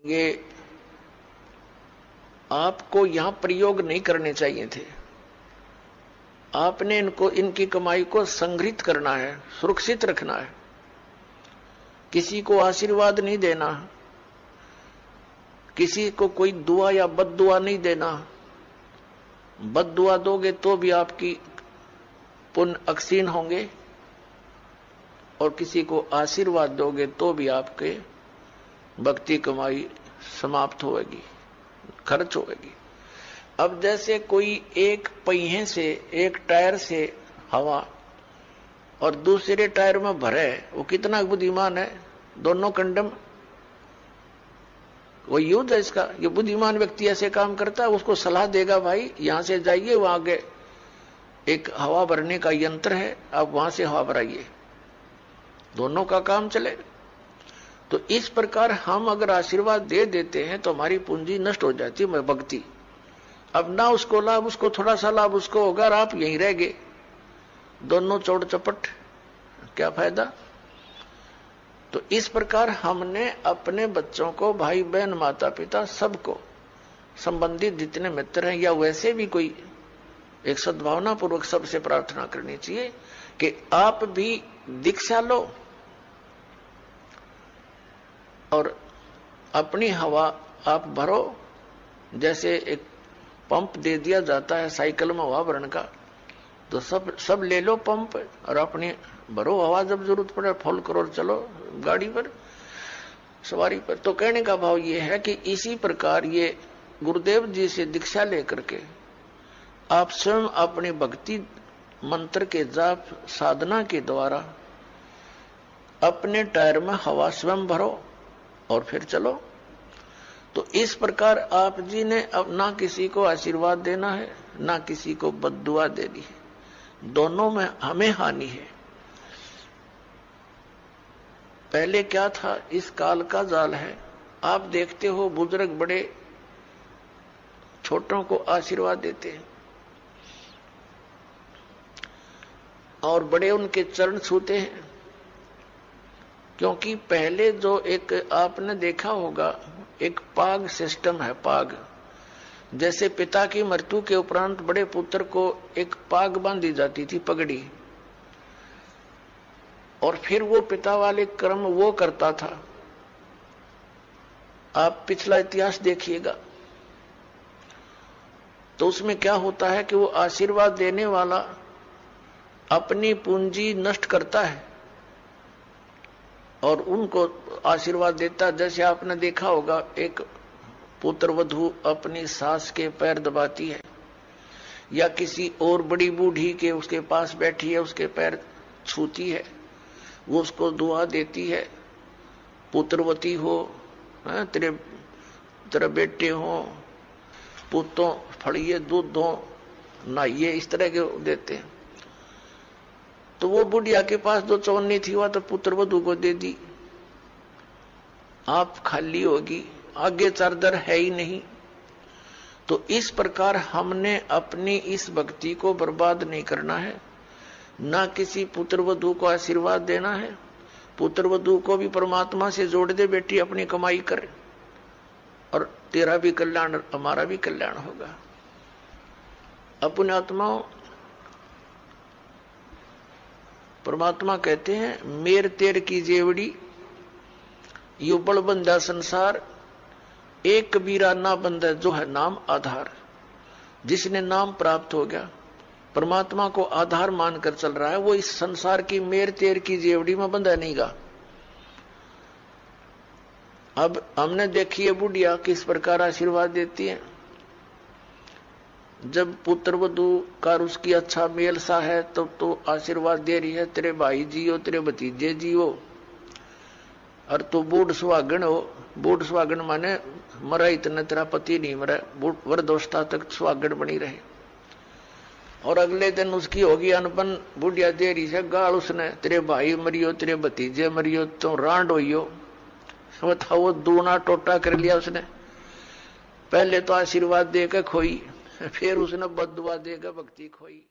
ये आपको यहां प्रयोग नहीं करने चाहिए थे। आपने इनकी कमाई को संग्रहित करना है, सुरक्षित रखना है। किसी को आशीर्वाद नहीं देना, किसी को कोई दुआ या बद्दुआ नहीं देना। बद्दुआ दोगे तो भी आपकी पुण्य अक्षीण होंगे, और किसी को आशीर्वाद दोगे तो भी आपके भक्ति कमाई समाप्त होगी, खर्च होगी। अब जैसे कोई एक पहिए से, एक टायर से हवा और दूसरे टायर में भरे, वो कितना बुद्धिमान है। दोनों कंडम, वो युद्ध है इसका। ये बुद्धिमान व्यक्ति ऐसे काम करता है, उसको सलाह देगा, भाई यहां से जाइए, वहां आगे एक हवा भरने का यंत्र है, आप वहां से हवा भराइए, दोनों का काम चले। तो इस प्रकार हम अगर आशीर्वाद दे देते हैं तो हमारी पूंजी नष्ट हो जाती है, भक्ति। अब ना उसको लाभ, उसको थोड़ा सा लाभ उसको होगा, और आप यहीं रह गए, दोनों चौड़ चपट, क्या फायदा। तो इस प्रकार हमने अपने बच्चों को, भाई बहन, माता पिता, सबको, संबंधित जितने मित्र हैं, या वैसे भी कोई, एक सद्भावना पूर्वक सबसे प्रार्थना करनी चाहिए कि आप भी दीक्षा लो और अपनी हवा आप भरो। जैसे एक पंप दे दिया जाता है साइकिल में हवा भरने का, तो सब ले लो पंप और अपनी भरो हवा, जब जरूरत पड़े फुल करो, चलो गाड़ी पर, सवारी पर। तो कहने का भाव ये है कि इसी प्रकार ये गुरुदेव जी से दीक्षा लेकर के आप स्वयं अपने भक्ति मंत्र के जाप साधना के द्वारा अपने टायर में हवा स्वयं भरो और फिर चलो। तो इस प्रकार आप जी ने अब ना किसी को आशीर्वाद देना है, ना किसी को बद्दुआ देनी है, दोनों में हमें हानि है। पहले क्या था, इस काल का जाल है। आप देखते हो बुजुर्ग बड़े छोटों को आशीर्वाद देते हैं और बड़े उनके चरण छूते हैं, क्योंकि पहले जो एक आपने देखा होगा, एक पाग सिस्टम है। पाग जैसे पिता की मृत्यु के उपरांत बड़े पुत्र को एक पाग बांधी जाती थी, पगड़ी, और फिर वो पिता वाले कर्म वो करता था। आप पिछला इतिहास देखिएगा तो उसमें क्या होता है कि वो आशीर्वाद देने वाला अपनी पूंजी नष्ट करता है और उनको आशीर्वाद देता। जैसे आपने देखा होगा, एक पुत्र वधू अपनी सास के पैर दबाती है, या किसी और बड़ी बूढ़ी के उसके पास बैठी है, उसके पैर छूती है, वो उसको दुआ देती है, पुत्रवती हो, तेरे बेटे हो, पुतों फड़िए, दूध दो, नहाइए, इस तरह के देते हैं। तो वो बुढ़िया के पास जो चौनी थी वह तो पुत्र वधू को दे दी, आप खाली होगी, आगे चारदर है ही नहीं। तो इस प्रकार हमने अपनी इस भक्ति को बर्बाद नहीं करना है, ना किसी पुत्र वधू को आशीर्वाद देना है। पुत्र वधू को भी परमात्मा से जोड़ दे, बेटी अपनी कमाई कर, और तेरा भी कल्याण, हमारा भी कल्याण होगा। अपने आत्माओं, परमात्मा कहते हैं, मेर तेर की जेवड़ी यू बड़ बंदा संसार, एक कबीरा ना बंदा जो है नाम आधार। जिसने नाम प्राप्त हो गया, परमात्मा को आधार मानकर चल रहा है, वो इस संसार की मेर तेर की जेवड़ी में बंधा नहीं गा। अब हमने देखी है बुढ़िया किस प्रकार आशीर्वाद देती है। जब पुत्र वधू का उसकी अच्छा मेल सा है तब तो आशीर्वाद दे रही है, तेरे भाई जियो, तेरे भतीजे जियो, और तू बूढ़ सुहागन हो। बूढ़ सुहागन माने मरा इतना, तेरा पति नहीं मरा, वृद्धावस्था तक सुहागन बनी रहे। और अगले दिन उसकी होगी अनपन, बुढ़िया दे रही है गाल उसने, तेरे भाई मरियो, तेरे भतीजे मरियो, तो रांड होइयो। बताओ, वो दूना टोटा कर लिया उसने। पहले तो आशीर्वाद देकर खोई, फिर उसने बद्दुआ देकर भक्ति खोई।